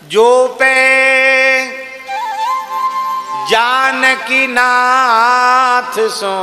जो पे जानकी नाथ सो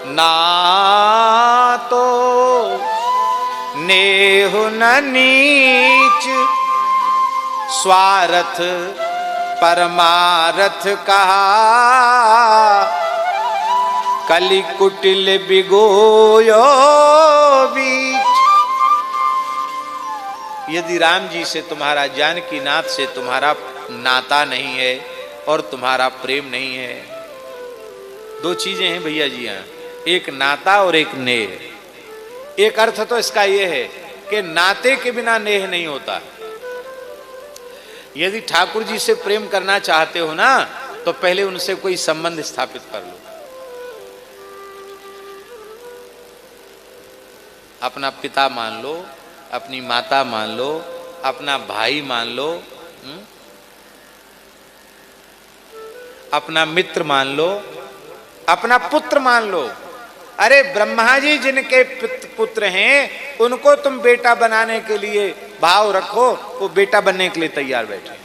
ना तो नेहु न नीच, स्वार्थ परमारथ कहा, कलि कुटिल बिगोयो बीच। यदि राम जी से तुम्हारा, जानकी नाथ से तुम्हारा नाता नहीं है और तुम्हारा प्रेम नहीं है, दो चीजें हैं भैया जी यहाँ, एक नाता और एक नेह। एक अर्थ तो इसका यह है कि नाते के बिना नेह नहीं होता। यदि ठाकुर जी से प्रेम करना चाहते हो ना, तो पहले उनसे कोई संबंध स्थापित कर लो। अपना पिता मान लो, अपनी माता मान लो, अपना भाई मान लो, अपना मित्र मान लो, अपना पुत्र मान लो। अरे ब्रह्मा जी जिनके पुत्र हैं, उनको तुम बेटा बनाने के लिए भाव रखो, वो बेटा बनने के लिए तैयार बैठे।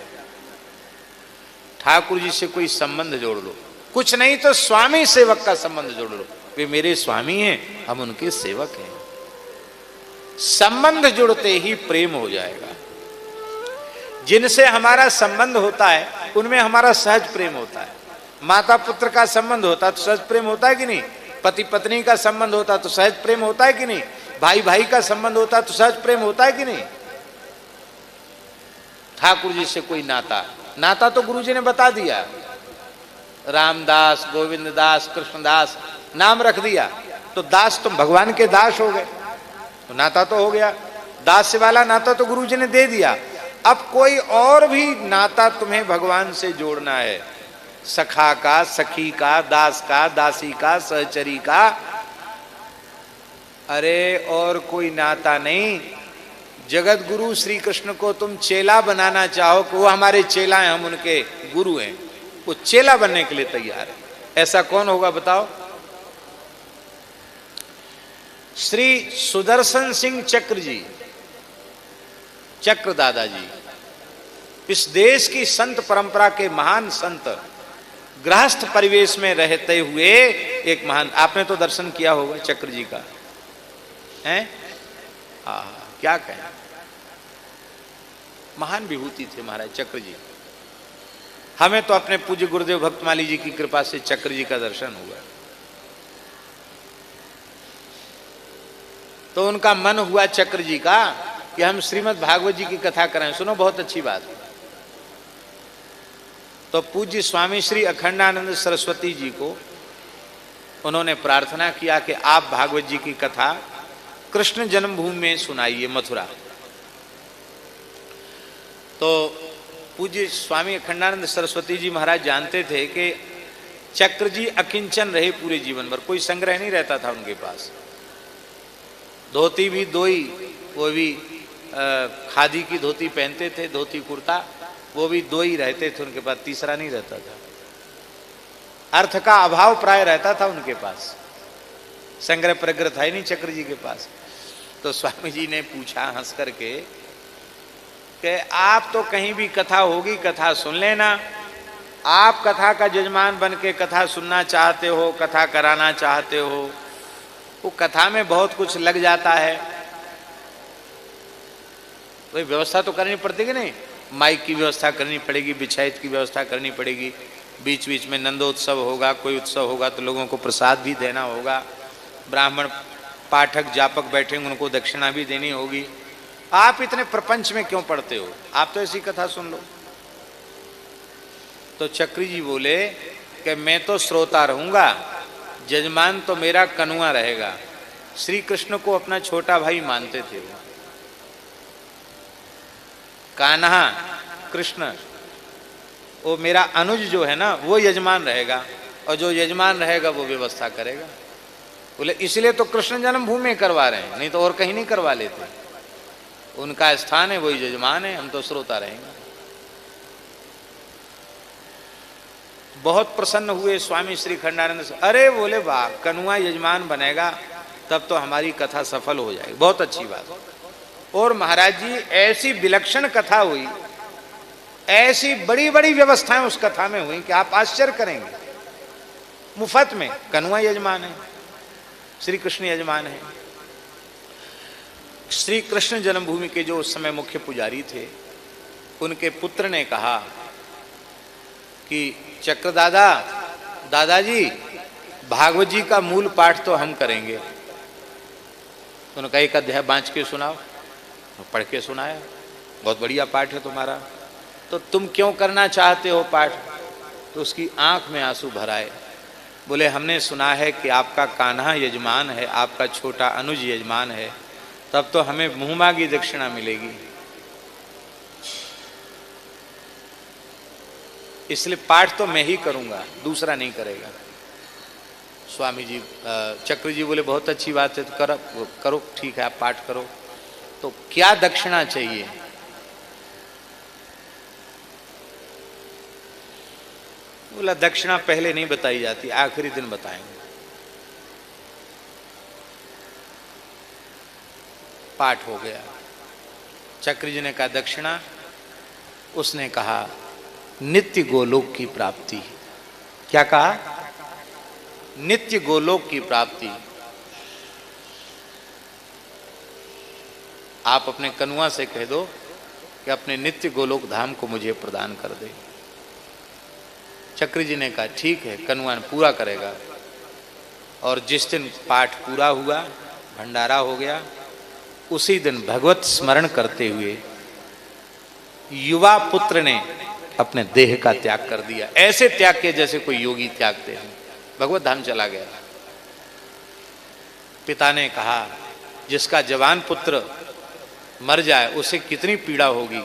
ठाकुर जी से कोई संबंध जोड़ लो, कुछ नहीं तो स्वामी सेवक का संबंध जोड़ लो। वे मेरे स्वामी हैं, हम उनके सेवक हैं। संबंध जुड़ते ही प्रेम हो जाएगा। जिनसे हमारा संबंध होता है उनमें हमारा सहज प्रेम होता है। माता पुत्र का संबंध होता है तो सहज प्रेम होता है कि नहीं? पति पत्नी का संबंध होता है तो सहज प्रेम होता है कि नहीं? भाई भाई का संबंध होता है तो सहज प्रेम होता है कि नहीं? ठाकुर जी से कोई नाता, नाता तो गुरु जी ने बता दिया, रामदास, गोविंद दास, कृष्णदास नाम रख दिया, तो दास तुम भगवान के दास हो गए, तो नाता तो हो गया। दास वाला नाता तो गुरु जी ने दे दिया। अब कोई और भी नाता तुम्हें भगवान से जोड़ना है, सखा का, सखी का, दास का, दासी का, सहचरी का, अरे और कोई नाता नहीं। जगत गुरु श्री कृष्ण को तुम चेला बनाना चाहो कि वो हमारे चेला हैं, हम उनके गुरु हैं, वो चेला बनने के लिए तैयार है। ऐसा कौन होगा बताओ? श्री सुदर्शन सिंह चक्र जी, चक्र दादा जी, इस देश की संत परंपरा के महान संत, गृहस्थ परिवेश में रहते हुए एक महान, आपने तो दर्शन किया होगा चक्र जी का, हैं? क्या कहें, महान विभूति थे महाराज चक्र जी। हमें तो अपने पूज्य गुरुदेव भक्तमाली जी की कृपा से चक्र जी का दर्शन हुआ, तो उनका मन हुआ चक्र जी का कि हम श्रीमद् भागवत जी की कथा करें। सुनो, बहुत अच्छी बात। तो पूज्य स्वामी श्री अखंडानंद सरस्वती जी को उन्होंने प्रार्थना किया कि आप भागवत जी की कथा कृष्ण जन्मभूमि में सुनाइए, मथुरा। तो पूज्य स्वामी अखंडानंद सरस्वती जी महाराज जानते थे कि चक्र जी अकिंचन रहे पूरे जीवन भर, कोई संग्रह नहीं रहता था उनके पास। धोती भी दो ही, वो भी खादी की धोती पहनते थे, धोती कुर्ता, वो भी दो ही रहते थे उनके पास, तीसरा नहीं रहता था। अर्थ का अभाव प्राय रहता था उनके पास, संग्रह प्रग्रह था ही नहीं चक्र जी के पास। तो स्वामी जी ने पूछा हंस करके कि आप तो कहीं भी कथा होगी, कथा सुन लेना। आप कथा का जजमान बन के कथा सुनना चाहते हो, कथा कराना चाहते हो, वो कथा में बहुत कुछ लग जाता है, वही व्यवस्था तो करनी पड़ती है नहीं? माइक की व्यवस्था करनी पड़ेगी, बिछाइत की व्यवस्था करनी पड़ेगी, बीच बीच में नंदोत्सव होगा, कोई उत्सव होगा तो लोगों को प्रसाद भी देना होगा, ब्राह्मण पाठक जापक बैठेंगे, उनको दक्षिणा भी देनी होगी। आप इतने प्रपंच में क्यों पढ़ते हो, आप तो ऐसी कथा सुन लो। तो चक्री जी बोले कि मैं तो श्रोता रहूंगा, जजमान तो मेरा कनुआ रहेगा। श्री कृष्ण को अपना छोटा भाई मानते थे वो, कान्हा कृष्ण, वो मेरा अनुज जो है ना वो यजमान रहेगा, और जो यजमान रहेगा वो व्यवस्था करेगा। बोले इसलिए तो कृष्ण जन्मभूमि में करवा रहे हैं, नहीं तो और कहीं नहीं करवा लेते, उनका स्थान है, वही यजमान है, हम तो श्रोता रहेंगे। बहुत प्रसन्न हुए स्वामी श्री खंडानंद से। अरे बोले वाह, कनुआ यजमान बनेगा तब तो हमारी कथा सफल हो जाएगी, बहुत अच्छी बात। और महाराज जी ऐसी विलक्षण कथा हुई, ऐसी बड़ी बड़ी व्यवस्थाएं उस कथा में हुई कि आप आश्चर्य करेंगे। मुफ्त में कन्वा यजमान है, श्री कृष्ण यजमान है। श्री कृष्ण जन्मभूमि के जो उस समय मुख्य पुजारी थे, उनके पुत्र ने कहा कि चक्र दादाजी भागवत जी का मूल पाठ तो हम करेंगे। उन्होंने कहा एक अध्याय बांच के सुनाओ। पढ़ के सुनाया, बहुत बढ़िया पाठ है तुम्हारा, तो तुम क्यों करना चाहते हो पाठ? तो उसकी आंख में आंसू भर आए। बोले हमने सुना है कि आपका कान्हा यजमान है, आपका छोटा अनुज यजमान है, तब तो हमें मुंह मांगी दक्षिणा मिलेगी, इसलिए पाठ तो मैं ही करूंगा, दूसरा नहीं करेगा। स्वामी जी चक्र जी बोले बहुत अच्छी बात है, तो करो ठीक है, आप पाठ करो। तो क्या दक्षिणा चाहिए? बोला दक्षिणा पहले नहीं बताई जाती, आखिरी दिन बताएंगे। पाठ हो गया। चक्र जी ने कहा दक्षिणा? उसने कहा नित्य गोलोक की प्राप्ति। क्या कहा? नित्य गोलोक की प्राप्ति। आप अपने कनुआ से कह दो कि अपने नित्य गोलोक धाम को मुझे प्रदान कर दे। चक्र जी ने कहा ठीक है, कनुआ पूरा करेगा। और जिस दिन पाठ पूरा हुआ, भंडारा हो गया, उसी दिन भगवत स्मरण करते हुए युवा पुत्र ने अपने देह का त्याग कर दिया। ऐसे त्याग किया जैसे कोई योगी त्यागते हैं। भगवत धाम चला गया। पिता ने कहा जिसका जवान पुत्र मर जाए उसे कितनी पीड़ा होगी,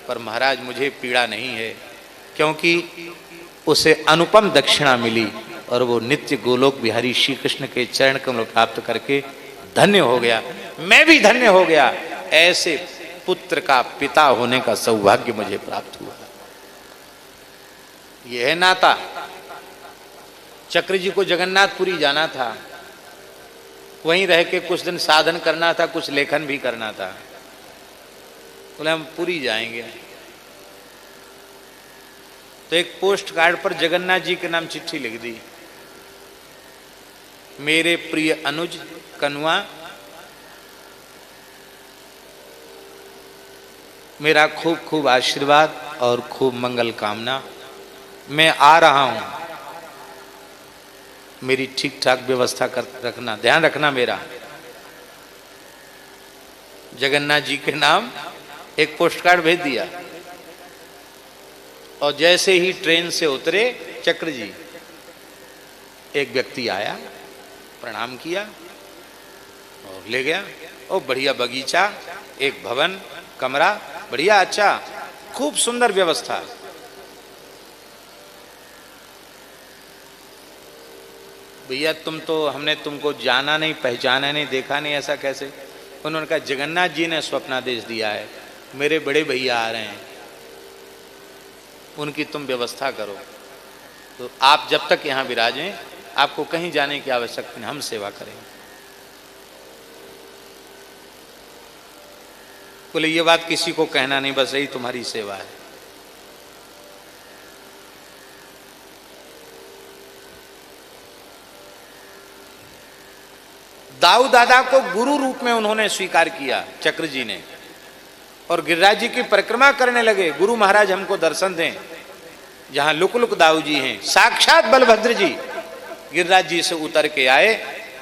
पर महाराज मुझे पीड़ा नहीं है, क्योंकि उसे अनुपम दक्षिणा मिली और वो नित्य गोलोक बिहारी श्री कृष्ण के चरण कमल प्राप्त करके धन्य हो गया। मैं भी धन्य हो गया, ऐसे पुत्र का पिता होने का सौभाग्य मुझे प्राप्त हुआ। यह है नाता। चक्र जी को जगन्नाथपुरी जाना था, वहीं रह के कुछ दिन साधन करना था, कुछ लेखन भी करना था। बोले हम पुरी जाएंगे। तो एक पोस्ट कार्ड पर जगन्नाथ जी के नाम चिट्ठी लिख दी। मेरे प्रिय अनुज कनुआ, मेरा खूब खूब आशीर्वाद और खूब मंगल कामना। मैं आ रहा हूं, मेरी ठीक ठाक व्यवस्था कर रखना, ध्यान रखना मेरा। जगन्नाथ जी के नाम एक पोस्ट कार्ड भेज दिया। और जैसे ही ट्रेन से उतरे चक्र जी, एक व्यक्ति आया, प्रणाम किया और ले गया। और बढ़िया बगीचा, एक भवन, कमरा बढ़िया, अच्छा, खूब सुंदर व्यवस्था। भैया तुम तो, हमने तुमको जाना नहीं, पहचाना नहीं, देखा नहीं, ऐसा कैसे? उन्होंने कहा जगन्नाथ जी ने स्वप्नादेश दिया है, मेरे बड़े भैया आ रहे हैं, उनकी तुम व्यवस्था करो। तो आप जब तक यहाँ विराजें, आपको कहीं जाने की आवश्यकता नहीं, हम सेवा करेंगे। बोले ये बात किसी को कहना नहीं, बस यही तुम्हारी सेवा है। दाऊ दादा को गुरु रूप में उन्होंने स्वीकार किया चक्र जी ने, और गिरिराज जी की परिक्रमा करने लगे। गुरु महाराज हमको दर्शन दें, जहां लुक लुक दाऊ जी हैं। साक्षात बलभद्र जी गिरिराज जी से उतर के आए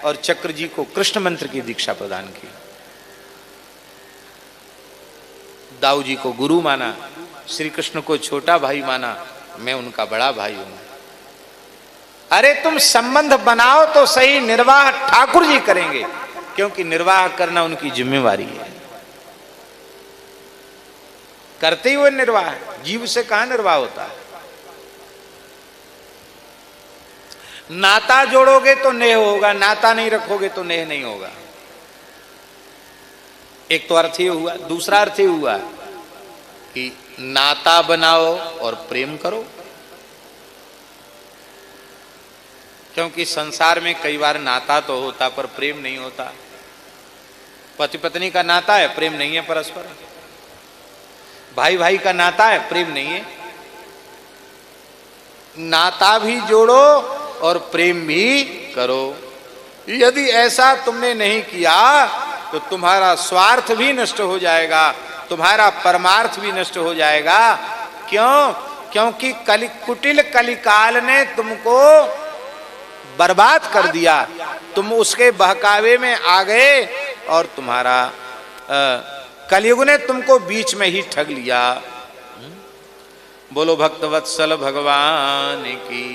और चक्र जी को कृष्ण मंत्र की दीक्षा प्रदान की। दाऊ जी को गुरु माना, श्री कृष्ण को छोटा भाई माना, मैं उनका बड़ा भाई हूं। अरे तुम संबंध बनाओ तो सही, निर्वाह ठाकुर जी करेंगे, क्योंकि निर्वाह करना उनकी जिम्मेवारी है। करते हुए निर्वाह, जीव से कहां निर्वाह होता है? नाता जोड़ोगे तो नेह होगा, नाता नहीं रखोगे तो नेह नहीं होगा। एक तो अर्थ ये हुआ। दूसरा अर्थ ये हुआ कि नाता बनाओ और प्रेम करो, क्योंकि संसार में कई बार नाता तो होता पर प्रेम नहीं होता। पति पत्नी का नाता है, प्रेम नहीं है परस्पर। भाई भाई का नाता है, प्रेम नहीं है। नाता भी जोड़ो और प्रेम भी करो। यदि ऐसा तुमने नहीं किया तो तुम्हारा स्वार्थ भी नष्ट हो जाएगा, तुम्हारा परमार्थ भी नष्ट हो जाएगा। क्यों? क्योंकि कुटिल कलिकाल ने तुमको बर्बाद कर दिया, तुम उसके बहकावे में आ गए और तुम्हारा कलयुग ने तुमको बीच में ही ठग लिया। बोलो भक्तवत्सल भगवान की।